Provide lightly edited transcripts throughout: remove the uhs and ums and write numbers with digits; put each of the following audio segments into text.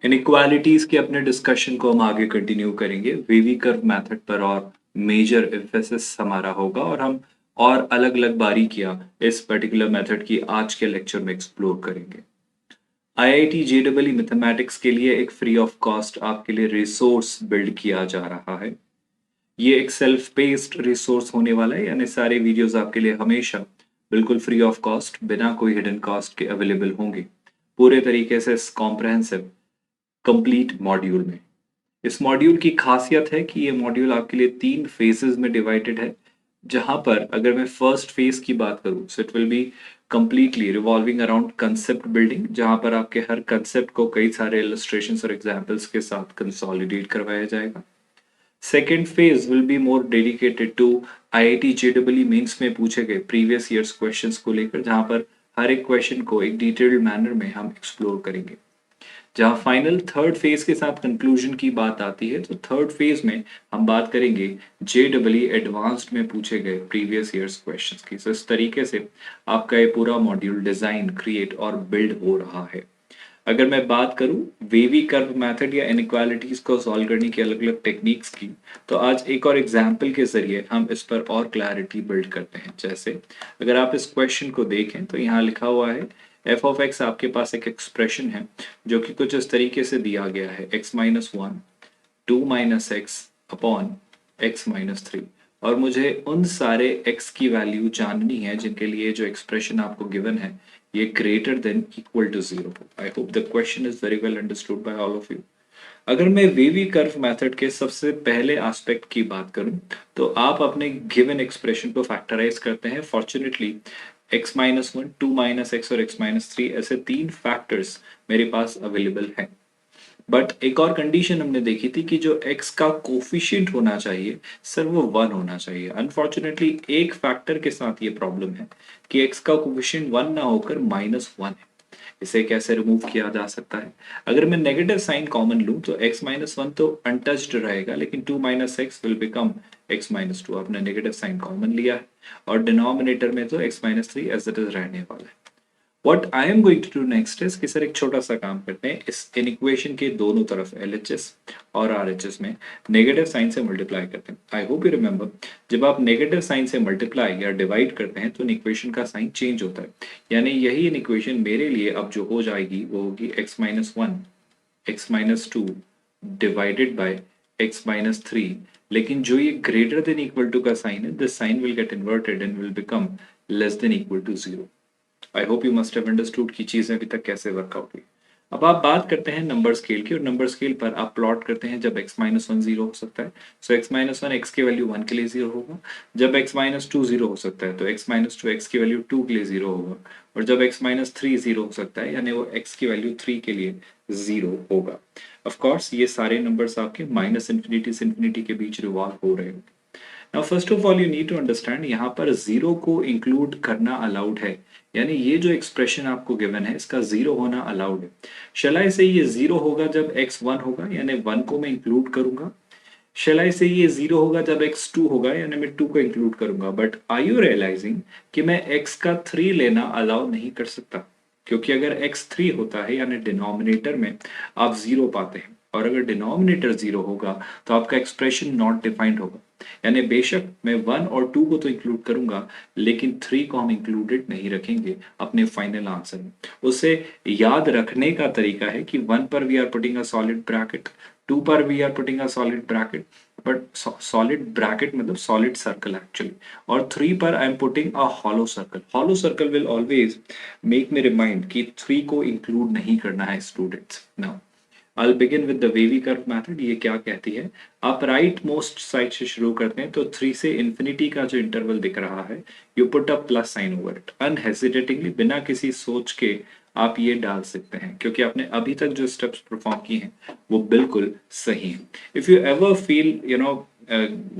Inequalities के अपने discussion को हम आगे कंटिन्यू करेंगे वेवी कर्व मेथड पर और मेजर एम्फेसिस हमारा होगा और हम और अलग अलग बारीकियां इस पर्टिकुलर मेथड की आज के लेक्चर में एक्सप्लोर करेंगे। आईआईटी जेईई मैथमेटिक्स के लिए एक फ्री ऑफ कॉस्ट आपके लिए रिसोर्स बिल्ड किया जा रहा है। ये एक सेल्फ पेस्ड रिसोर्स होने वाला है, यानी सारे वीडियोस आपके लिए हमेशा बिल्कुल फ्री ऑफ कॉस्ट बिना कोई हिडन कॉस्ट के अवेलेबल होंगे, पूरे तरीके से कॉम्प्रहेंसिव कंप्लीट मॉड्यूल में। इस मॉड्यूल की खासियत है कि ये मॉड्यूल आपके लिए 3 फेजेस में डिवाइडेड है, जहां पर अगर मैं फर्स्ट फेज की बात करूं so it will be completely revolving around concept building, जहां पर आपके हर कंसेप्ट को कई सारे इलस्ट्रेशंस और एग्जांपल्स के साथ कंसोलिडेट करवाया जाएगा। Second phase will be more dedicated to IIT JEE mains में पूछे गए प्रीवियस ईयर्स क्वेश्चंस को लेकर, जहां पर हर एक क्वेश्चन को एक डिटेल्ड मैनर में हम एक्सप्लोर करेंगे। जहां फाइनल थर्ड फेज के साथ कंक्लूजन की बात आती है, तो थर्ड फेज में हम बात करेंगे जेईई एडवांस्ड में पूछे गए प्रीवियस ईयर्स क्वेश्चंस की। इस तरीके से आपका ये पूरा मॉड्यूल डिजाइन क्रिएट और बिल्ड हो रहा है। अगर मैं बात करूं वेवी कर्व मेथड या इनइक्वालिटीज को सॉल्व करने की अलग अलग टेक्निक्स की, तो आज एक और एग्जाम्पल के जरिए हम इस पर और क्लैरिटी बिल्ड करते हैं। जैसे अगर आप इस क्वेश्चन को देखें तो यहाँ लिखा हुआ है एफ ऑफ एक्स, आपके पास एक एक्सप्रेशन है जो कि कुछ इस तरीके से दिया गया है x minus one 2 minus x upon x minus three, और मुझे उन सारे x की वैल्यू जाननी है जिनके लिए जो एक्सप्रेशन आपको गिवन है ये greater than equal to zero. I hope the question is very well understood by all of you. अगर मैं वेवी कर्व मेथड के सबसे पहले एस्पेक्ट की बात करूं, तो आप अपने गिवन एक्सप्रेशन को फैक्टराइज करते हैं। Fortunately x minus one 2 minus x और x माइनस थ्री ऐसे 3 फैक्टर्स मेरे पास अवेलेबल हैं। बट एक और कंडीशन हमने देखी थी कि जो x का कोफिशिएंट होना चाहिए सर वो 1 होना चाहिए। अनफॉर्चुनेटली एक फैक्टर के साथ ये प्रॉब्लम है कि x का कोफिशिएंट 1 ना होकर -1 है। इसे कैसे रिमूव किया जा सकता है? अगर मैं नेगेटिव साइन कॉमन लूं तो x माइनस वन तो अनटच्ड रहेगा, लेकिन 2 minus x will become x minus two. आपने नेगेटिव साइन कॉमन लिया है और डिनोमिनेटर में तो x minus three as it is रहने वाला है। What I am going to do next is कि सर एक छोटा सा काम करते हैं, इस इन इक्वेशन के दोनों तरफ LHS और RHS में नेगेटिव साइन से मल्टीप्लाई करते हैं। आई होप यू रिमेंबर, जब आप नेगेटिव साइन से मल्टीप्लाई या डिवाइड करते हैं तो इन इक्वेशन का साइन चेंज होता है। यानी यही इन इक्वेशन मेरे लिए अब जो हो जाएगी वो होगी x minus one x minus two divided by x minus three, लेकिन जो ये ग्रेटर देन इक्वल टू का साइन है, this sign will get inverted and will become less than equal to zero. I hope you must have understood की चीजें अभी तक कैसे वर्कआउट हुई। अब आप बात करते हैं नंबर स्केल की, और नंबर स्केल पर आप प्लॉट करते हैं जब x माइनस वन जीरो हो सकता है, सो x माइनस वन एक्स की वैल्यू 1 के लिए जीरो होगा। जब x माइनस टू जीरो हो सकता है तो x माइनस टू एक्स की वैल्यू 2 के लिए जीरो होगा। और जब x माइनस थ्री जीरो हो सकता है यानी वो x की वैल्यू 3 के लिए जीरो होगा। ऑफ कोर्स ये सारे नंबर्स आपके माइनस इन्फिनिटी से इन्फिनिटी के बीच रिवॉल्व हो रहे हैं। Now first of all you need to understand, यहाँ पर जीरो को इंक्लूड करना अलाउड है, यानी ये जो एक्सप्रेशन आपको गिवन है इसका जीरो होना अलाउड है। शैल आई से ये जीरो होगा जब x वन होगा, यानी वन को मैं इंक्लूड करूंगा। शैल आई से ये जीरो होगा जब x टू होगा, यानी मैं टू को इंक्लूड करूंगा। बट आर यू रियलाइजिंग कि मैं x का थ्री लेना अलाउ नहीं कर सकता, क्योंकि अगर x थ्री होता है यानी डिनोमिनेटर में आप जीरो पाते हैं, और अगर डिनोमिनेटर जीरो होगा तो आपका एक्सप्रेशन नॉट डिफाइंड होगा। यानी बेशक मैं वन और टू को तो इंक्लूड करूंगा, लेकिन थ्री को हम इंक्लूडेड नहीं रखेंगे अपने फाइनल आंसर में। उसे याद रखने का तरीका है कि वन पर we are putting a solid bracket, two पर we are putting a solid bracket, but solid bracket मतलब सॉलिड सर्कल एक्चुअली, और थ्री पर I am putting a hollow circle. Hollow circle will always make me remind कि three को include नहीं करना है students. Now I'll begin with the Wavy curve method। ये क्या कहती है, आप राइट मोस्ट साइड से शुरू करते हैं तो 3 से इन्फिनिटी का जो इंटरवल दिख रहा है you put a plus sign over it. Unhesitatingly, बिना किसी सोच के आप ये डाल सकते हैं, क्योंकि आपने अभी तक जो स्टेप्स परफॉर्म किए हैं वो बिल्कुल सही हैं। If you ever feel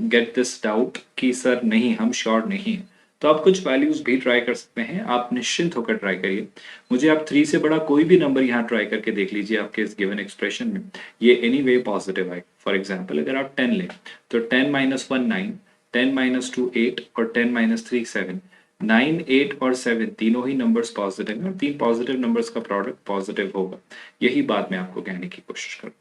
get this doubt कि सर नहीं हम श्योर नहीं है, तो आप कुछ वैल्यूज भी ट्राई कर सकते हैं। आप निश्चिंत होकर ट्राई करिए। मुझे आप 3 से बड़ा कोई भी नंबर यहाँ ट्राई करके देख लीजिए आपके इस गिवन एक्सप्रेशन में, ये एनी वे पॉजिटिव आए। फॉर एग्जाम्पल अगर आप 10 लें तो 10 माइनस वन 9, 10 माइनस टू 8 और 10 माइनस थ्री 7। 9, 8 और 7 तीनों ही नंबर्स पॉजिटिव हैं और तीन पॉजिटिव नंबर्स का प्रोडक्ट पॉजिटिव होगा। यही बात मैं आपको कहने की कोशिश करूँ।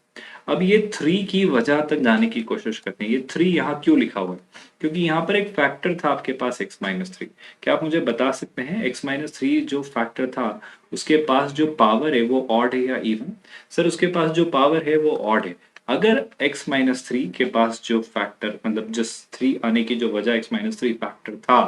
अब ये 3 की वजह तक जाने की कोशिश करते हैं। ये 3 यहाँ क्यों लिखा हुआ है? क्योंकि यहाँ पर एक फैक्टर था आपके पास x-3। क्या आप मुझे बता सकते हैं x-3 जो फैक्टर था उसके पास जो पावर है वो ऑड है या इवन? सर उसके पास जो पावर है वो ऑड है। अगर x-3 के पास जो फैक्टर मतलब जिस 3 आने की जो वजह x-3 फैक्टर था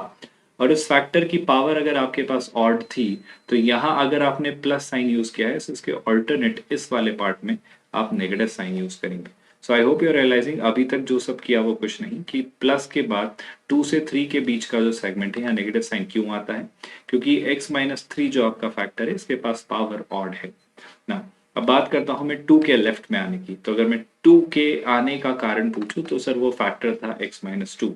और उस फैक्टर की पावर अगर आपके पास ऑड थी तो यहाँ अगर आपने प्लस साइन यूज किया है तो इसके ऑल्टरनेट इस वाले पार्ट में आप नेगेटिव साइन यूज करेंगे। So I hope you are realising अभी तक जो सब किया वो कुछ नहीं कि प्लस के बाद 2 से 3 के बीच का जो सेगमेंट है यहाँ नेगेटिव साइन क्यों आता है? क्योंकि x-3 जो आपका फैक्टर है इसके पास पावर ऑड है ना। अब बात करता हूं मैं 2 के लेफ्ट में आने की। तो अगर मैं 2 के आने का कारण पूछूं तो सर वो फैक्टर था x-2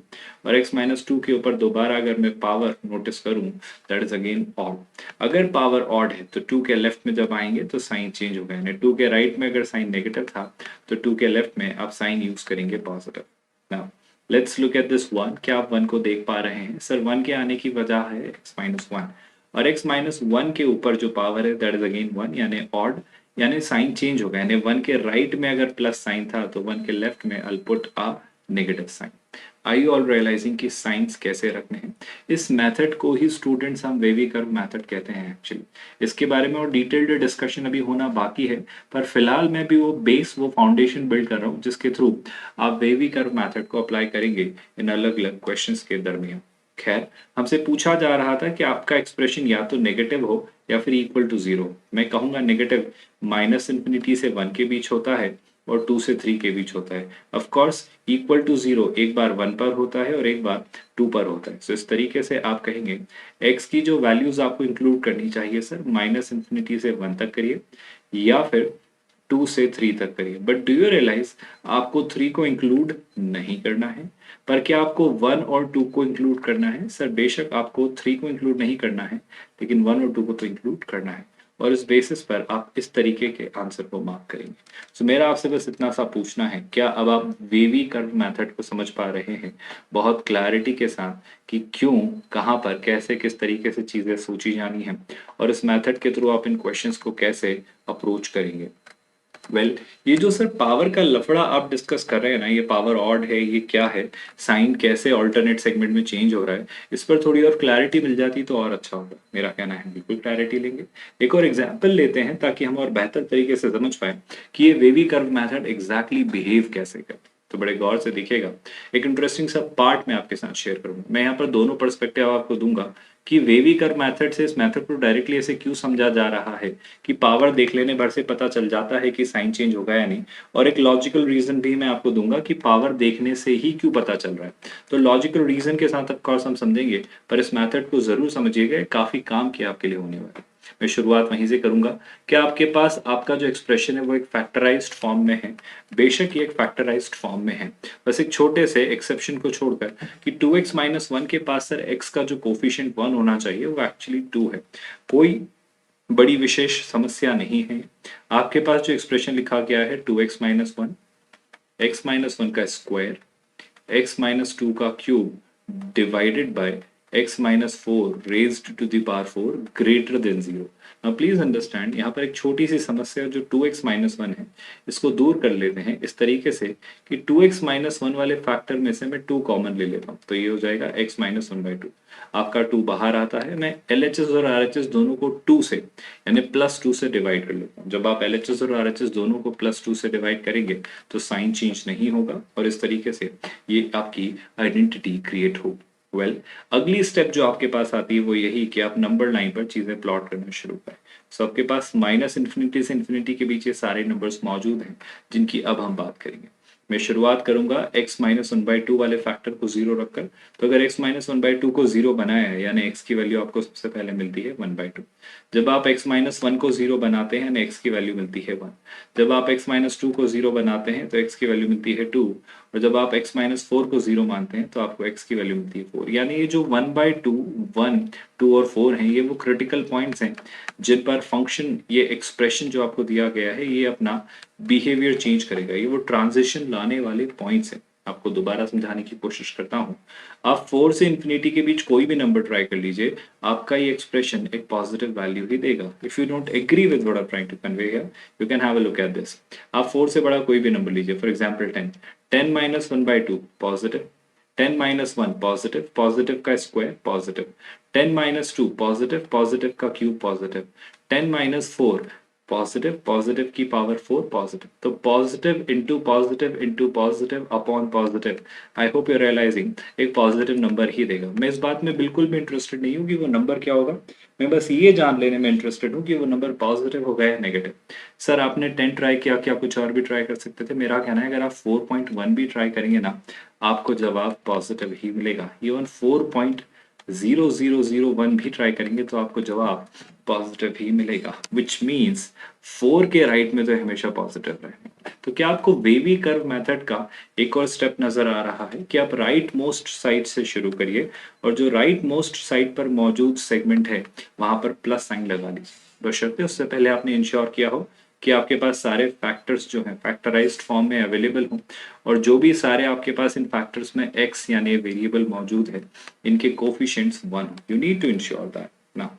और x-2 के ऊपर दोबारा अगर मैं पावर नोटिस करूं दैट इज अगेन ऑड। अगर पावर ऑड है तो 2 के लेफ्ट में जब आएंगे तो साइन चेंज हो गया। 2 के राइट में अगर साइन नेगेटिव था तो 2 के लेफ्ट में आप साइन यूज करेंगे positive. Now let's look at this 1। क्या आप 1 को देख पा रहे हैं? सर 1 के आने की वजह है x-1 और x-1 के ऊपर जो पावर है दैट इज अगेन 1 यानी ऑड यानी साइन चेंज हो गया। यानी 1 के राइट में अगर प्लस साइन था तो 1 के लेफ्ट में I put a negative sign. Are you all realizing कि साइंस कैसे रखने हैं? इस मेथड को ही स्टूडेंट्स हम वेवी कर्व मेथड कहते हैं एक्चुअली। इसके बारे में और डिटेल्ड डिस्कशन अभी होना बाकी है पर फिलहाल मैं भी वो बेस वो फाउंडेशन बिल्ड कर रहा हूँ जिसके थ्रू आप वेवी कर्व मेथड को अप्लाई करेंगे इन अलग अलग क्वेश्चंस के दरमियान। खैर हमसे पूछा जा रहा था कि आपका एक्सप्रेशन या तो नेगेटिव हो या फिर इक्वल टू जीरो। मैं कहूंगा नेगेटिव माइनस इन्फिनिटी से 1 के बीच होता है और 2 से 3 के बीच होता है। Of course equal to zero एक बार 1 पर होता है और एक बार 2 पर होता है। सो इस तरीके से आप कहेंगे x की जो वैल्यूज आपको इंक्लूड करनी चाहिए सर माइनस इन्फिनिटी से 1 तक करिए या फिर 2 से 3 तक करिए। बट डू यू रियलाइज आपको 3 को इंक्लूड नहीं करना है पर क्या आपको 1 और 2 को इंक्लूड करना है? सर बेशक आपको 3 को इंक्लूड नहीं करना है लेकिन 1 और 2 को तो इंक्लूड करना है और इस बेसिस पर आप इस तरीके के आंसर को मार्क करेंगे। सो मेरा आपसे बस इतना सा पूछना है क्या अब आप वेवी कर्व मेथड को समझ पा रहे हैं बहुत क्लैरिटी के साथ कि क्यों कहाँ पर कैसे किस तरीके से चीजें सोची जानी है और इस मेथड के थ्रू आप इन क्वेश्चंस को कैसे अप्रोच करेंगे? वेल ये जो सर पावर का लफड़ा आप डिस्कस कर रहे हैं ना ये पावर ऑड है ये क्या है साइन कैसे ऑल्टरनेट सेगमेंट में चेंज हो रहा है इस पर थोड़ी और क्लैरिटी मिल जाती तो और अच्छा होता। मेरा कहना है बिल्कुल क्लैरिटी लेंगे। एक और एग्जांपल लेते हैं ताकि हम और बेहतर तरीके से समझ पाए कि ये wavy curve method exactly behave कैसे करता है। तो बड़े गौर से देखिएगा एक इंटरेस्टिंग सा पार्ट मैं आपके साथ शेयर करूंगा। मैं यहाँ पर दोनों पर्सपेक्टिव आपको दूंगा कि वेवी कर्व मेथड से इस मेथड को डायरेक्टली ऐसे क्यों समझा जा रहा है कि पावर देख लेने भर से पता चल जाता है कि साइन चेंज होगा या नहीं और एक लॉजिकल रीजन भी मैं आपको दूंगा कि पावर देखने से ही क्यों पता चल रहा है। तो लॉजिकल रीजन के साथ ऑफ कोर्स हम समझेंगे पर इस मेथड को जरूर समझिएगा काफी काम किया आपके लिए होने वाला है। मैं शुरुआत वहीं से करूंगा कि आपके पास आपका जो एक्सप्रेशन है वो एक फैक्टराइज्ड फॉर्म में है। बेशक ये एक फैक्टराइज्ड फॉर्म में है बस एक छोटे से एक्सेप्शन को छोड़कर कि 2x माइनस 1 के पास सर x का जो कोफिशिएंट 1 होना चाहिए वो एक्चुअली 2 है। कोई बड़ी विशेष समस्या नहीं है। आपके पास जो एक्सप्रेशन लिखा गया है 2x माइनस 1 एक्स माइनस 1 का स्क्वायर x माइनस 2 का cube divided by x minus 4 raised to the power 4 greater than 0। Now please understand यहाँ पर एक छोटी सी समस्या जो 2x माइनस 1 है इसको दूर कर लेते हैं इस तरीके से कि 2x माइनस 1 वाले फैक्टर में से मैं 2 कॉमन ले लेता हूँ तो ये हो जाएगा x माइनस 1/2। आपका 2 बाहर आता है मैं LHS और RHS दोनों को 2 से यानी +2 से डिवाइड कर लेता हूँ। जब आप LHS और RHS दोनों को +2 से डिवाइड करेंगे तो साइन चेंज नहीं होगा और इस तरीके से ये आपकी आइडेंटिटी क्रिएट होगी। वेल अगली स्टेप जो आपके पास आती है वो यही कि आप नंबर लाइन पर चीजें प्लॉट करना शुरू करें। सो आपके पास माइनस इन्फिनिटी से इन्फिनिटी के बीच ये सारे नंबर्स मौजूद हैं जिनकी अब हम बात करेंगे। मैं शुरुआत करूंगा x माइनस 1/2 वाले फैक्टर को 0 रखकर। तो अगर x माइनस 1/2 को 0 बनाया है यानी x की वैल्यू आपको सबसे पहले मिलती है 1/2। जब आप x माइनस 1 को 0 बनाते हैं यानी x की वैल्यू मिलती है 1। जब आप x माइनस 2 को 0 बनाते हैं तो x की वैल्यू मिलती है 2 और जब आप x माइनस 4 को 0 मानते हैं तो आपको x की वैल्यू मिलती है 4। यानी ये जो 1/2 1 2 और 4 हैं ये वो क्रिटिकल पॉइंट्स हैं जिन पर फंक्शन ये एक्सप्रेशन जो आपको दिया गया है ये अपना बिहेवियर चेंज करेगा। ये वो ट्रांजिशन लाने वाले पॉइंट्स हैं। आपको दोबारा समझाने की कोशिश करता हूँ। आप 4 से इंफिनिटी के बीच कोई भी नंबर ट्राई कर लीजिए, आपका ये एक्सप्रेशन एक पॉजिटिव वैल्यू ही देगा। If you don't agree with what I am trying to convey here, you can have a look at this. आप 4 से बड़ा कोई भी नंबर लीजिए, for example 10। 10 minus 1/2 positive, 10 minus 1 positive, positive का square positive, 10 minus 2 positive, positive का cube positive, 10 minus 4 positive, positive की power 4 positive. तो positive into positive upon positive, I hope you realising, एक पॉजिटिव नंबर ही देगा। मैं इस बात में बिल्कुल भी इंटरेस्टेड नहीं हूँ कि वो नंबर क्या होगा, मैं बस ये जान लेने में इंटरेस्टेड हूँ कि वो नंबर पॉजिटिव होगा या नेगेटिव। सर आपने 10 ट्राई किया, क्या कुछ और भी ट्राई कर सकते थे? मेरा कहना है अगर आप 4.1 भी ट्राई करेंगे ना, आपको जवाब पॉजिटिव ही मिलेगा। इवन 4.0001 भी ट्राई करेंगे तो आपको जवाब पॉजिटिव ही मिलेगा, विच मीन्स 4 के राइट में तो हमेशा पॉजिटिव रहेगा। तो क्या आपको वेवी कर्व मेथड का एक और स्टेप नजर आ रहा है कि आप राइट मोस्ट साइड से शुरू करिए और जो राइट मोस्ट साइड पर मौजूद सेगमेंट है वहां पर प्लस साइन लगा लीजिए, बशर्ते उससे पहले आपने इंश्योर किया हो कि आपके पास सारे फैक्टर्स जो हैं फैक्टराइज्ड फॉर्म में अवेलेबल हों, और जो भी सारे आपके पास इन फैक्टर्स में एक्स यानी वेरिएबल मौजूद है, इनके कोफिशिएंट्स 1 हो। You need to ensure that ना।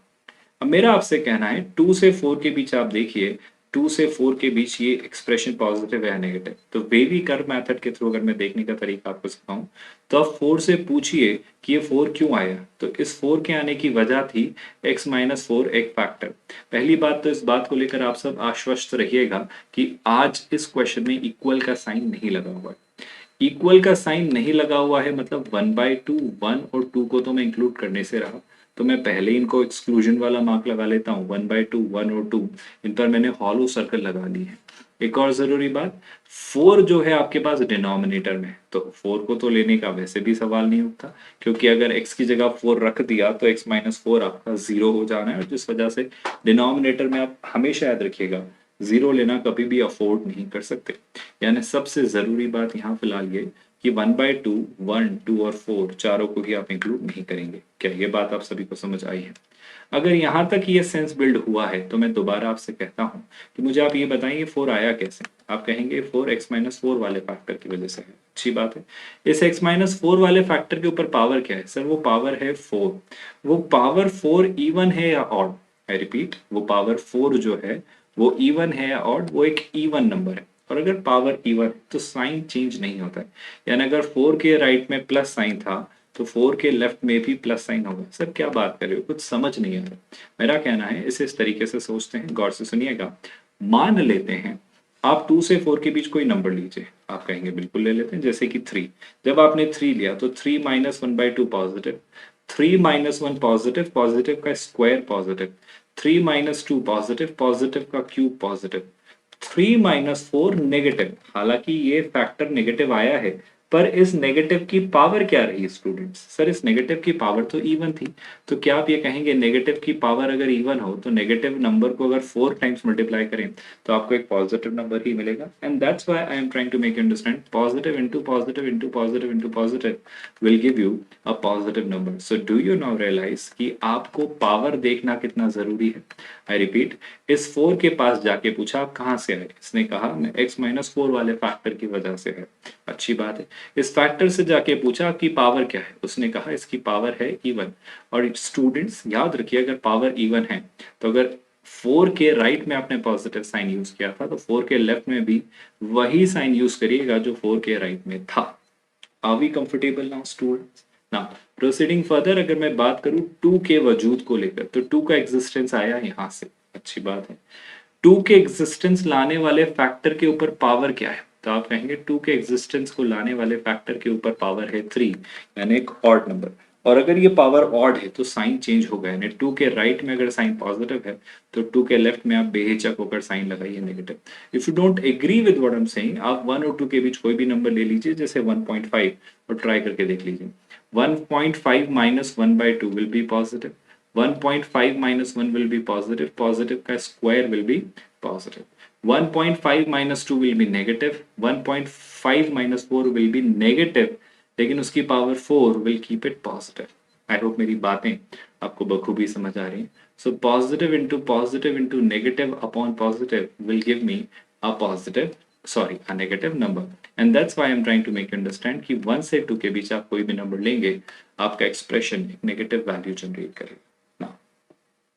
अब मेरा आपसे कहना है 2 से 4 के बीच आप देखिए, 2 से 4 के बीच ये एक्सप्रेशन पॉजिटिव है या नेगेटिव। तो वेवी कर्व मेथड के थ्रू अगर मैं देखने का तरीका आपको सिखाऊं, तो आप 4 से पूछिए कि ये 4 क्यों आया। तो इस 4 के आने की वजह थी x माइनस 4 एक फैक्टर। पहली बात तो इस बात को लेकर आप सब आश्वस्त रहिएगा कि आज इस क्वेश्चन में इक्वल का साइन नहीं लगा हुआ है। इक्वल का साइन नहीं लगा हुआ है मतलब 1/2, 1 और 2 को तो मैं इंक्लूड करने से रहा, तो मैं पहले इनको एक्सक्लूजन वाला मार्क लगा लेता हूँ। 1/2, 1 और 2, इन पर मैंने हॉलो सर्कल लगा ली है। एक और जरूरी बात, 4 जो है आपके पास डिनोमिनेटर में, तो 4 को तो लेने का वैसे भी सवाल नहीं उठता, क्योंकि अगर x की जगह 4 रख दिया तो x माइनस 4 आपका 0 हो जाना है, और जिस वजह से डिनोमिनेटर में आप हमेशा याद रखिएगा 0 लेना कभी भी अफोर्ड नहीं कर सकते। यानी सबसे जरूरी बात यहाँ फिलहाल ये कि 1/2, 1, 2 और 4 चारों को ही आप इंक्लूड नहीं करेंगे। क्या ये बात आप सभी को समझ आई है? अगर यहाँ तक ये सेंस बिल्ड हुआ है तो मैं दोबारा आपसे कहता हूँ कि मुझे आप ये बताइए 4 आया कैसे? आप कहेंगे 4 x माइनस 4 वाले फैक्टर की वजह से है। अच्छी बात है। इस x माइनस 4 वाले फैक्टर के ऊपर पावर क्या है? सर वो पावर है 4। वो पावर 4 इवन है या ऑड? आई रिपीट, वो पावर 4 जो है वो इवन है या ऑड? वो एक इवन नंबर है, और अगर पावर इवन तो साइन चेंज नहीं होता है। यानी अगर 4 के राइट में प्लस साइन था तो 4 के लेफ्ट में भी प्लस साइन होगा। सर क्या बात कर रहे हो, कुछ समझ नहीं आ रहा। मेरा कहना है इसे इस तरीके से सोचते हैं, गौर से सुनिएगा। मान लेते हैं आप 2 से 4 के बीच कोई नंबर लीजिए, आप कहेंगे बिल्कुल ले लेते हैं, जैसे कि 3। जब आपने 3 लिया तो 3 minus 1/2 positive, 3 minus 1 positive, positive का square positive, 3 minus 2 positive, positive का क्यूब पॉजिटिव, 3 माइनस 4 नेगेटिव। हालांकि ये फैक्टर नेगेटिव आया है, पर इस नेगेटिव की पावर क्या रही स्टूडेंट्स? सर इस नेगेटिव की पावर तो इवन थी। तो क्या आप ये कहेंगे नेगेटिव की पावर अगर इवन हो तो नेगेटिव नंबर को अगर 4 टाइम्स मल्टीप्लाई करें तो आपको एक पॉजिटिव नंबर ही मिलेगा? And that's why I am trying to make you understand, positive into positive into positive into positive will give you a positive number. So do you now realize कि आपको power देखना कितना जरूरी है? I repeat, इस 4 के पास जाके पूछा आप कहां से आए, इसने कहा मैं x माइनस 4 वाले फैक्टर की वजह से है। अच्छी बात है। इस फैक्टर से जाके पूछा आपकी पावर क्या है, उसने कहा इसकी पावर है इवन। और स्टूडेंट्स याद रखिए अगर पावर इवन है तो अगर 4 के राइट में आपने पॉजिटिव साइन यूज किया था तो 4 के लेफ्ट में भी वही साइन यूज करिएगा जो 4 के राइट में था। Are we comfortable now students? Now proceeding further, अगर मैं बात करूं 2 के वजूद को लेकर, तो 2 का एग्जिस्टेंस आया यहां से। अच्छी बात है। 2 के एग्जिस्टेंस लाने वाले फैक्टर के ऊपर पावर क्या है? तो आप कहेंगे 2 के एग्जिस्टेंस को लाने वाले फैक्टर के ऊपर पावर है 3, यानी एक ऑड नंबर। और अगर ये पावर ऑड है तो साइन चेंज होगा, यानी 2 के राइट में अगर साइन पॉजिटिव है तो 2 के लेफ्ट में आप बेहिचक होकर साइन लगाइए negative. If you don't agree with what I am saying, आप 1 और 2 के बीच कोई भी नंबर ले लीजिए, जैसे 1.5, और ट्राई करके देख लीजिए। 1.5 minus 1/2 will be positive, 1.5 minus 1 will be positive, positive का square will be positive, 1.5 minus 2 will be negative, 1.5 minus 4 will be negative, लेकिन उसकी power 4 will keep it positive। I hope मेरी बातें आपको बखूबी समझ आ रही हैं। So positive into negative upon positive will give me a positive sorry a negative number, and that's why I am trying to make you understand कि 1 से 2 के बीच आप कोई भी नंबर लेंगे, आपका एक्सप्रेशन एक नेगेटिव वैल्यू जनरेट करेगा। Now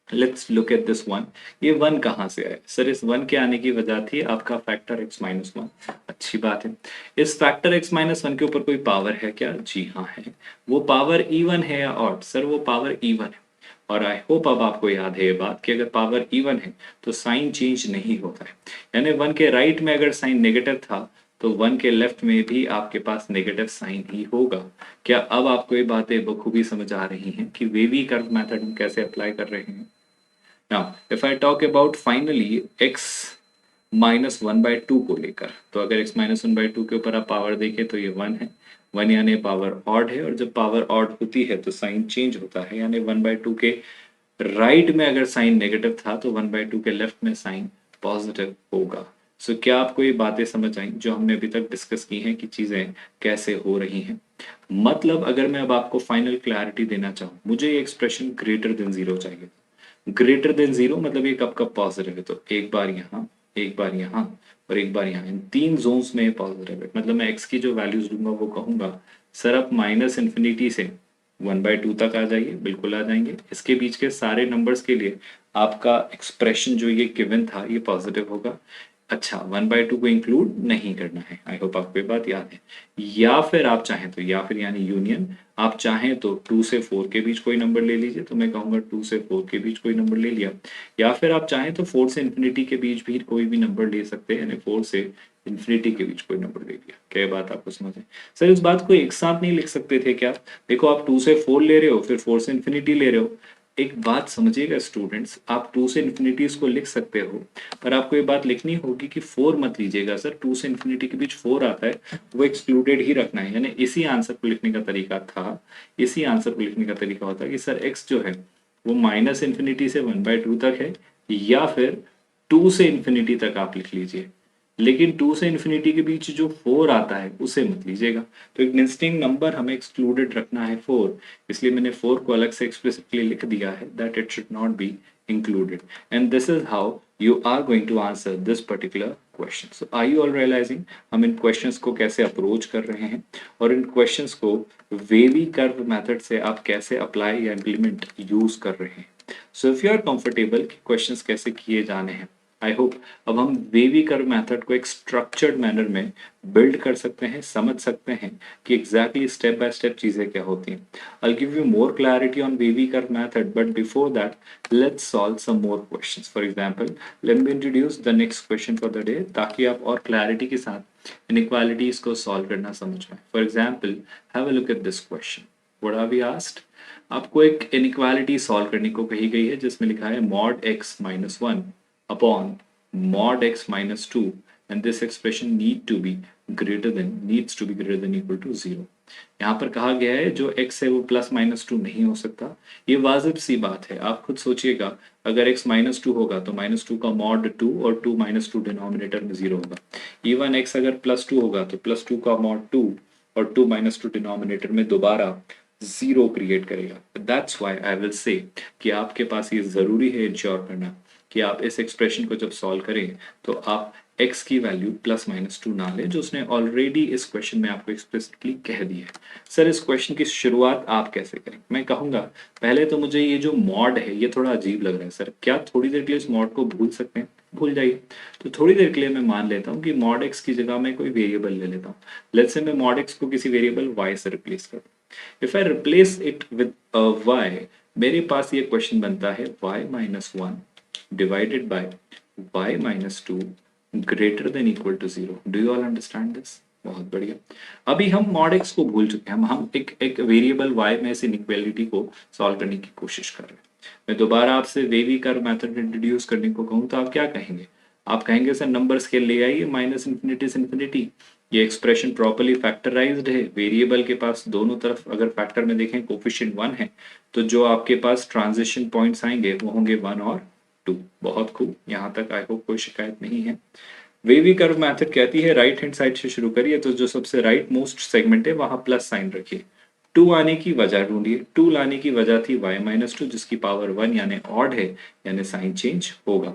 let's look at this one. ये वन कहाँ से आया सर? इस वन के आने की वजह थी आपका फैक्टर एक्स माइनस वन। अच्छी बात है। इस फैक्टर एक्स माइनस वन के ऊपर कोई पावर है क्या? जी हाँ है। वो पावर इवन है या ऑड? सर वो पावर इवन है। और आई होप अब आपको याद है ये बात कि अगर पावर इवन है तो साइन चेंज नहीं होता है। यानी वन के राइट में अगर साइन नेगेटिव था तो वन के लेफ्ट में भी आपके पास नेगेटिव साइन ही होगा। क्या अब आपको ये बातें बखूबी समझ आ रही हैं कि वेवी कर्व मेथड हम कैसे अप्लाई कर रहे हैं? Now, if I talk about finally x minus one by two को लेकर, तो अगर x minus one by two के ऊपर आप पावर देखें तो ये वन है। वन यानी पावर ऑड है, और जब पावर ऑड होती है तो साइन चेंज होता है। यानी वन बाई टू के राइट में अगर साइन नेगेटिव था तो वन बाई टू के लेफ्ट में साइन पॉजिटिव होगा। सो क्या आपको ये बातें समझ आई जो हमने अभी तक डिस्कस की हैं कि चीजें कैसे हो रही हैं? मतलब अगर मैं अब आपको फाइनल क्लैरिटी देना चाहूँ, मुझे ये एक्सप्रेशन ग्रेटर देन जीरो चाहिए। ग्रेटर देन जीरो मतलब ये कब कब पॉजिटिव है? तो एक बार यहाँ, एक बार यहाँ और एक बार यहाँ, इन तीन जोन्स में पॉजिटिव है। मतलब मैं एक्स की जो वैल्यूज दूंगा वो कहूंगा सर आप माइनस इन्फिनिटी से वन बाई टू तक आ जाइए, बिल्कुल आ जाएंगे। इसके बीच के सारे नंबर्स के लिए आपका एक्सप्रेशन जो ये गिवन था ये पॉजिटिव होगा। अच्छा, वन बाई टू को इंक्लूड नहीं करना है। आई होप आपको ये बात याद है। या फिर आप चाहें तो, या फिर यानी यूनियन, आप चाहें तो 2 से 4 के बीच कोई नंबर ले लीजिए, तो मैं कहूंगा 2 से 4 के बीच कोई नंबर ले लिया। या फिर आप चाहें तो 4 से इन्फिनिटी के बीच भी कोई भी नंबर ले सकते हैं, यानी 4 से इन्फिनिटी के बीच कोई नंबर ले लिया। क्या बात आपको समझ है? सर इस बात को एक साथ नहीं लिख सकते थे क्या? देखो आप 2 से 4 ले रहे हो, फिर 4 से इन्फिनिटी ले रहे हो। एक बात समझिएगा स्टूडेंट्स, आप 2 से इन्फिनिटी को लिख सकते हो, पर आपको ये बात लिखनी होगी कि 4 मत लीजिएगा सर। 2 से इन्फिनिटी के बीच 4 आता है, वो एक्सक्लूडेड ही रखना है। यानी इसी आंसर को लिखने का तरीका था, इसी आंसर को लिखने का तरीका होता है कि सर एक्स जो है वो माइनस इन्फिनिटी से वन बाई टू तक है, या फिर 2 से इन्फिनिटी तक आप लिख लीजिए। लेकिन 2 से इन्फिनिटी के बीच जो 4 आता है उसे मत लीजिएगा। तो एक नेस्टिंग नंबर हमें एक्सक्लूडेड रखना है 4, इसलिए मैंने 4 को अलग से एक्सप्लिसिटली लिख दिया है that it should not be included, and this is how you are going to answer this particular question. So are you all realizing हम इन questions को कैसे अप्रोच कर रहे हैं और इन questions को वेवी कर्व मेथड से आप कैसे अप्लाई या इम्प्लीमेंट यूज कर रहे हैं? So if you are comfortable कि क्वेश्चंस कैसे किए जाने हैं, आई होप अब हम वेवी कर्व मेथड को एक स्ट्रक्चर्ड मैनर में बिल्ड कर सकते हैं, समझ सकते हैं कि एग्जैक्टली स्टेप बाय स्टेप चीजें क्या होती हैं। I'll give you more clarity on wavy curve method, but before that, let's solve some more questions. For example, let me introduce the next question for the day, ताकि आप और clarity के साथ inequalities को solve करना समझ पाए। For example, have a look at this question. What are we asked? आपको एक inequality solve करने को कही गई है जिसमें लिखा है mod x minus 1 upon mod x minus 2, and this expression needs to be greater than equal to 0. यहाँ पर कहा गया है जो x है वो प्लस माइनस टू नहीं हो सकता। ये वाजिब सी बात है, आप खुद सोचिएगा अगर x माइनस टू होगा तो माइनस टू का मॉड टू और टू माइनस टू डिनोमिनेटर में 0 होगा। इवन x अगर प्लस टू होगा तो प्लस टू का मॉड टू और टू माइनस टू डिनोमिनेटर में दोबारा 0 क्रिएट करेगा। That's why I will say कि आपके पास ये जरूरी है इंश्योर करना कि आप इस एक्सप्रेशन को जब सॉल्व करें तो आप x की वैल्यू प्लस माइनस टू ना लें, जो उसने ऑलरेडी इस क्वेश्चन में आपको एक्सप्लिसिटली कह दिया है। सर इस क्वेश्चन की शुरुआत आप कैसे करें? मैं कहूंगा पहले तो मुझे ये जो मॉड है ये थोड़ा अजीब लग रहा है सर, क्या थोड़ी देर के लिए इस मॉड को भूल सकते हैं? भूल जाइए। तो थोड़ी देर के लिए मैं मान लेता हूँ कि मॉड एक्स की जगह मैं कोई वेरिएबल ले लेता हूँ। लेट्स से मैं मॉड एक्स को किसी वेरिएबल y से रिप्लेस कर दूं। If I replace it with y, मेरे पास ये क्वेश्चन बनता है y minus one divided by y minus two greater than equal to 0। Do you all understand this? बहुत बढ़िया। अभी हम मॉड एक्स को भूल चुके हैं, हम एक वेरिएबल y में इस इनइक्वालिटी को सॉल्व करने की कोशिश कर रहे हैं। मैं दोबारा आपसे वेवी कर्व मेथड इंट्रोड्यूस करने को कहूँ तो आप क्या कहेंगे? आप कहेंगे सर नंबर स्केल ले आइए माइनस इन्फिनिटी से इन्फिनिटी। ये एक्सप्रेशन प्रॉपर्ली फैक्टराइज्ड है, वेरिएबल के पास दोनों तरफ अगर फैक्टर में देखें कोफिशिएंट 1 है, तो जो आपके पास ट्रांजिशन पॉइंट्स आएंगे वो होंगे 1 और 2। बहुत खूब, यहाँ तक आई होप कोई शिकायत नहीं है। वेवी कर्व मेथड कहती है राइट हैंड साइड से शुरू करिए, तो जो सबसे राइट मोस्ट सेगमेंट है वहां प्लस साइन रखिए। टू आने की वजह ढूंढिए। टू लाने की वजह थी y माइनस टू जिसकी पावर वन यानी ऑड है, यानी साइन चेंज होगा।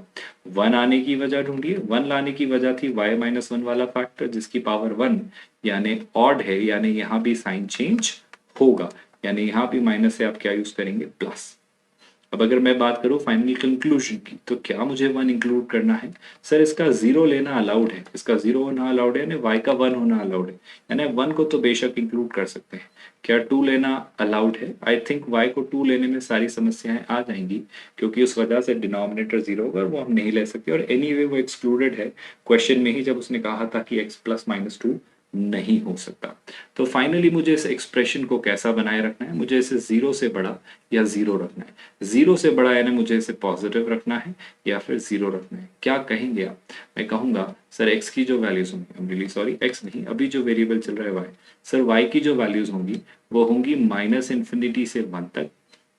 वन आने की वजह ढूंढिए। वन लाने की वजह थी y माइनस वन वाला फैक्टर जिसकी पावर वन यानी ऑड है, यानी यहाँ भी साइन चेंज होगा, यानी यहाँ भी माइनस से आप क्या यूज करेंगे, प्लस। अब अगर मैं बात करूं फाइनल कंक्लूजन की, तो क्या मुझे वन इंक्लूड करना है? सर इसका जीरो लेना अलाउड है, इसका जीरो होना अलाउड है, यानी वाई का वन होना अलाउड है, यानी वन को तो बेशक इंक्लूड कर सकते हैं। क्या टू लेना अलाउड है? आई थिंक वाई को टू लेने में सारी समस्याएं आ जाएंगी, क्योंकि उस वजह से डिनोमिनेटर जीरो होगा और वो हम नहीं ले सकते, और एनीवे वो एक्सक्लूडेड है क्वेश्चन में ही, जब उसने कहा था कि एक्स प्लस माइनस टू नहीं हो सकता। तो फाइनली मुझे इस एक्सप्रेशन को कैसा बनाए रखना है? मुझे इसे जीरो से बड़ा या जीरो रखना है। जीरो से बड़ा यानी मुझे इसे पॉजिटिव रखना है या फिर जीरो रखना है। क्या कहेंगे आप? मैं कहूंगा सर एक्स की जो वैल्यूज होंगी, I am really sorry, x नहीं, अभी जो वेरिएबल चल रहा है वाई, सर वाई की जो वैल्यूज होंगी वो होंगी माइनस इन्फिनिटी से वन तक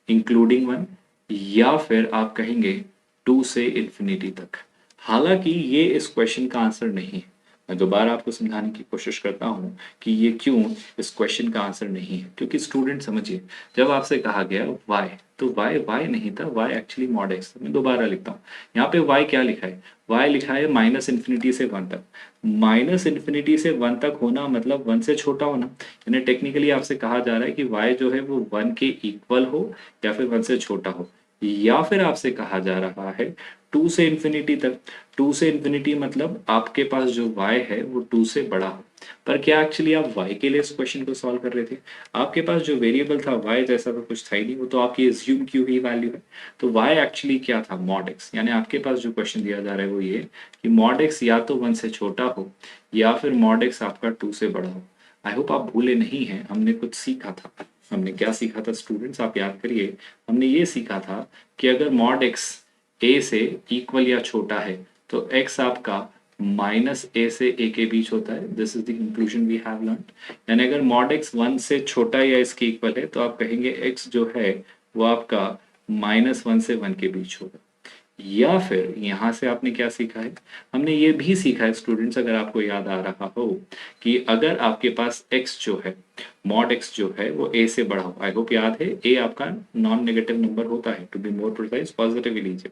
इंक्लूडिंग वन, या फिर आप कहेंगे टू से इन्फिनिटी तक। हालांकि ये इस क्वेश्चन का आंसर नहीं है। मैं दोबारा आपको समझाने की कोशिश करता हूँ कि ये क्यों इस क्वेश्चन का आंसर नहीं है। क्योंकि स्टूडेंट समझिए, जब आपसे कहा गया y, तो y नहीं था, y एक्चुअली मॉड x था। मैं दोबारा लिखता हूँ, यहाँ पे y क्या लिखा है? y लिखा है माइनस इन्फिनिटी से वन तक। माइनस इन्फिनिटी से वन तक होना मतलब वन से छोटा होना, यानी टेक्निकली आपसे कहा जा रहा है कि y जो है वो वन के इक्वल हो या फिर वन से छोटा हो, या फिर आपसे कहा जा रहा है टू से इन्फिनिटी तक। टू से इन्फिनिटी मतलब आपके पास जो y है वो टू से बड़ा हो। पर क्या एक्चुअली आप y के लिए इस क्वेश्चन को सॉल्व कर रहे थे? आपके पास जो वेरिएबल था y जैसा तो कुछ था ही नहीं, वो तो आपकी एज्यूम की हुई वैल्यू है। तो y एक्चुअली क्या था? Mod x। यानी आपके पास जो क्वेश्चन दिया जा रहा है वो ये कि मॉड x या तो वन से छोटा हो या फिर मॉड x आपका टू से बड़ा हो। आई होप आप भूले नहीं हैं, हमने कुछ सीखा था। हमने क्या सीखा था स्टूडेंट्स, आप याद करिए। हमने ये सीखा था कि अगर मॉड x a से इक्वल या छोटा है तो x आपका माइनस ए से ए के बीच होता है। This is the conclusion we have learned. यानी अगर मॉड x वन से छोटा या इसके इक्वल है तो आप कहेंगे x जो है वो आपका माइनस वन से वन के बीच होगा। या फिर यहां से आपने क्या सीखा है? हमने ये भी सीखा है स्टूडेंट्स, अगर आपको याद आ रहा हो, कि अगर आपके पास x जो है, मॉड x जो है वो a से बड़ा हो। आई होप याद है, a आपका नॉन नेगेटिव नंबर होता है, to be more precise positive ही लीजिए।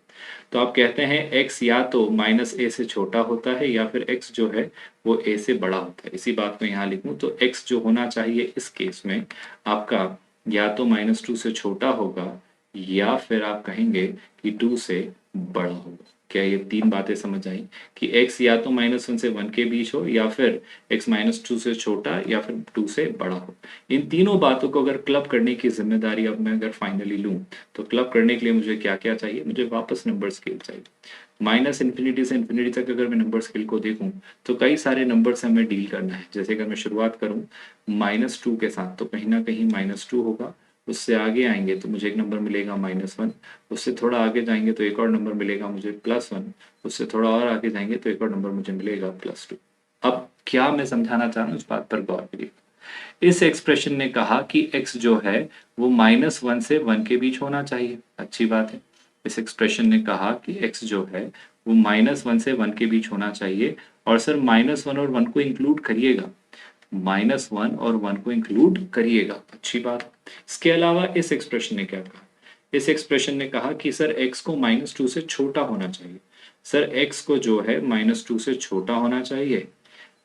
तो आप कहते हैं x या तो माइनस a से छोटा होता है या फिर x जो है वो a से बड़ा होता है। इसी बात में यहाँ लिखूं तो x जो होना चाहिए इस केस में आपका या तो माइनस टू से छोटा होगा या फिर आप कहेंगे कि टू से बड़ा होगा। क्या ये तीन बातें समझ आई कि x या तो माइनस वन से वन के बीच हो या फिर x माइनस टू से छोटा या फिर टू से बड़ा हो? इन तीनों बातों को अगर क्लब करने की जिम्मेदारी अब मैं अगर फाइनली लूं तो क्लब करने के लिए मुझे क्या क्या चाहिए? मुझे वापस नंबर स्केल चाहिए। माइनस इन्फिनिटी से इन्फिनिटी तक अगर मैं नंबर स्केल को देखूं तो कई सारे नंबर से हमें डील करना है। जैसे अगर मैं शुरुआत करूं माइनस टू के साथ तो कहीं ना कहीं माइनस टू होगा, उससे आगे आएंगे तो मुझे एक नंबर मिलेगा माइनस वन, उससे थोड़ा आगे जाएंगे तो एक और नंबर मिलेगा मुझे प्लस वन, उससे थोड़ा और आगे जाएंगे तो एक और नंबर मुझे मिलेगा प्लस टू। अब क्या मैं समझाना चाह रहा हूँ इस बात पर गौर करिए। इस एक्सप्रेशन ने कहा कि x जो है वो माइनस वन से वन के बीच होना चाहिए, अच्छी बात है। इस एक्सप्रेशन ने कहा कि x जो है वो माइनस वन से वन के बीच होना चाहिए, और सर माइनस वन और वन को इंक्लूड करिएगा, माइनस वन और वन को इंक्लूड करिएगा, अच्छी बात। इसके अलावा इस एक्सप्रेशन ने क्या कहा? इस एक्सप्रेशन ने कहा कि सर x को माइनस टू से छोटा होना चाहिए। सर x को जो है माइनस टू से छोटा होना चाहिए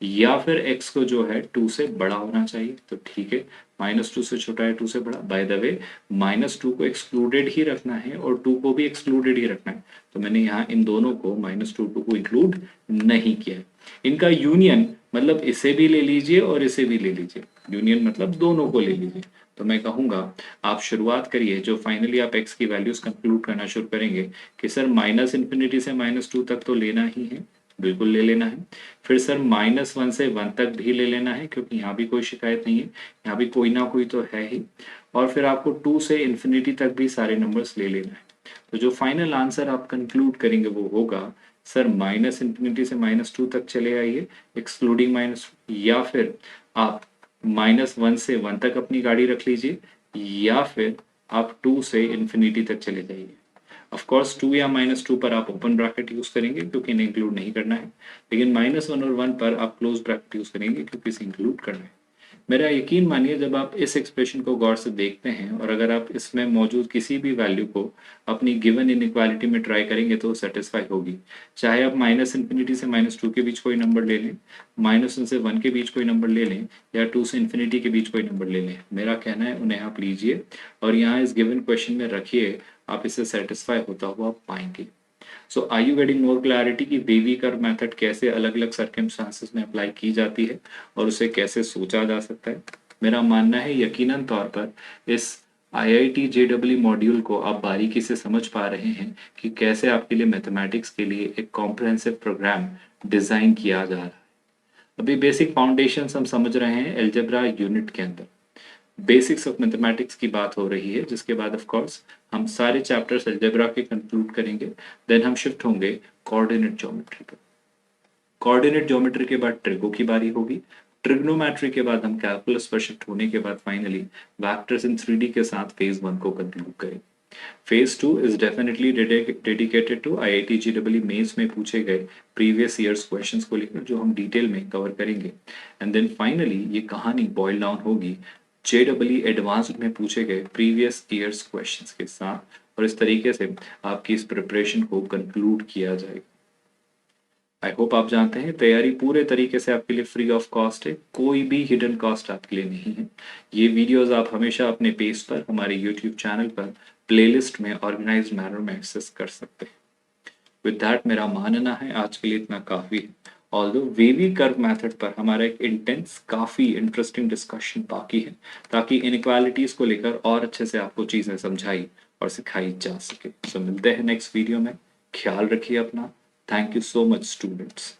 या फिर x को जो है टू से बड़ा होना चाहिए। तो ठीक है, माइनस टू से छोटा है टू से बड़ा। By the way minus two को एक्सक्लूडेड ही रखना है और टू को भी एक्सक्लूडेड ही रखना है, तो मैंने यहाँ इन दोनों को माइनस टू को इंक्लूड नहीं किया है। इनका यूनियन मतलब इसे भी ले लीजिए और इसे भी ले लीजिए, यूनियन मतलब दोनों को ले लीजिए। तो मैं कहूंगा आप शुरुआत करिए, जो फाइनली आप x की वैल्यूज कंक्लूड करना शुरू करेंगे कि सर माइनस इन्फिनिटी से माइनस टू तक तो लेना ही है, बिल्कुल ले लेना है। फिर सर माइनस वन से वन तक भी ले लेना है, क्योंकि यहाँ भी कोई शिकायत नहीं है, यहाँ भी कोई ना कोई तो है ही। और फिर आपको टू से इन्फिनिटी तक भी सारे नंबर्स ले लेना है। तो जो फाइनल आंसर आप कंक्लूड करेंगे वो होगा सर माइनस इन्फिनिटी से माइनस टू तक चले आइए एक्सक्लूडिंग माइनस, या फिर आप माइनस वन से वन तक अपनी गाड़ी रख लीजिए, या फिर आप टू से इन्फिनिटी तक चले जाइए। ऑफ कोर्स टू या माइनस टू पर आप ओपन ब्रैकेट यूज करेंगे क्योंकि इन्हें इंक्लूड नहीं करना है, लेकिन माइनस वन और वन पर आप क्लोज ब्रैकेट यूज करेंगे क्योंकि इसे इंक्लूड करना है। मेरा यकीन मानिए जब आप इस एक्सप्रेशन को गौर से देखते हैं और अगर आप इसमें मौजूद किसी भी वैल्यू को अपनी गिवन इनइक्वालिटी में ट्राई करेंगे तो सेटिस्फाई होगी। चाहे आप माइनस इन्फिनिटी से -2 के बीच कोई नंबर ले लें, -1 से 1 के बीच कोई नंबर ले लें या 2 से इन्फिनिटी के बीच कोई नंबर ले लें। मेरा कहना है उन्हें आप लीजिए और यहाँ इस गिवन क्वेश्चन में रखिए, आप इसे सेटिस्फाई होता हुआ पाएंगे। So are you getting more clarity कि वेवी कर्व मेथड कैसे अलग अलग सर्कमस्टांसेस में अप्लाई की जाती है और उसे कैसे सोचा जा सकता है। मेरा मानना है यकीनन तौर पर इस IIT JEE मॉड्यूल को आप बारीकी से समझ पा रहे हैं कि कैसे आपके लिए मैथमेटिक्स के लिए एक कॉम्प्रिहेंसिव प्रोग्राम डिजाइन किया जा रहा है। अभी बेसिक फाउंडेशंस हम समझ रहे हैं अलजेब्रा यूनिट के अंदर, बेसिक्स ऑफ मैथमेटिक्स की बात हो रही है, जिसके बाद ऑफ कोर्स हम सारे चैप्टर्स अलजेब्रा के कंक्लूड करेंगे। देन हम शिफ्ट होंगे कोऑर्डिनेट ज्योमेट्री पर। कोऑर्डिनेट ज्योमेट्री के बाद ट्रिगो की बारी होगी। ट्रिग्नोमेट्री के बाद हम कैलकुलस पर शिफ्ट होने के बाद फाइनली वेक्टर्स इन 3D के साथ फेज 1 को कंक्लूड करेंगे। Phase 2 is definitely dedicated to IIT JEE mains में पूछे गए प्रीवियस ईयर्स क्वेश्चंस को लेकर, जो हम डिटेल में कवर करेंगे। एंड देन फाइनली ये कहानी बॉयल डाउन होगी JEE एडवांस्ड में पूछे गए प्रीवियस ईयर्स क्वेश्चंस के साथ, और इस तरीके से आपकी इस प्रिपरेशन को कंक्लूड किया जाएगा। आई होप आप जानते हैं तैयारी पूरे तरीके से आपके लिए फ्री ऑफ कॉस्ट है, कोई भी हिडन कॉस्ट आपके लिए नहीं है। ये वीडियोस आप हमेशा अपने पेज पर हमारे यूट्यूब चैनल पर प्लेलिस्ट में ऑर्गेनाइज्ड मैनर में एक्सेस कर सकते हैं। विद दैट मेरा मानना है आज के लिए इतना काफ़ी है। ऑल्दो वेवी कर्व मेथड पर हमारा एक इंटेंस काफ़ी इंटरेस्टिंग डिस्कशन बाकी है, ताकि इनइक्वालिटीज़ को लेकर और अच्छे से आपको चीज़ें समझाई और सिखाई जा सके। तो मिलते हैं नेक्स्ट वीडियो में, ख्याल रखिए अपना। Thank you so much students.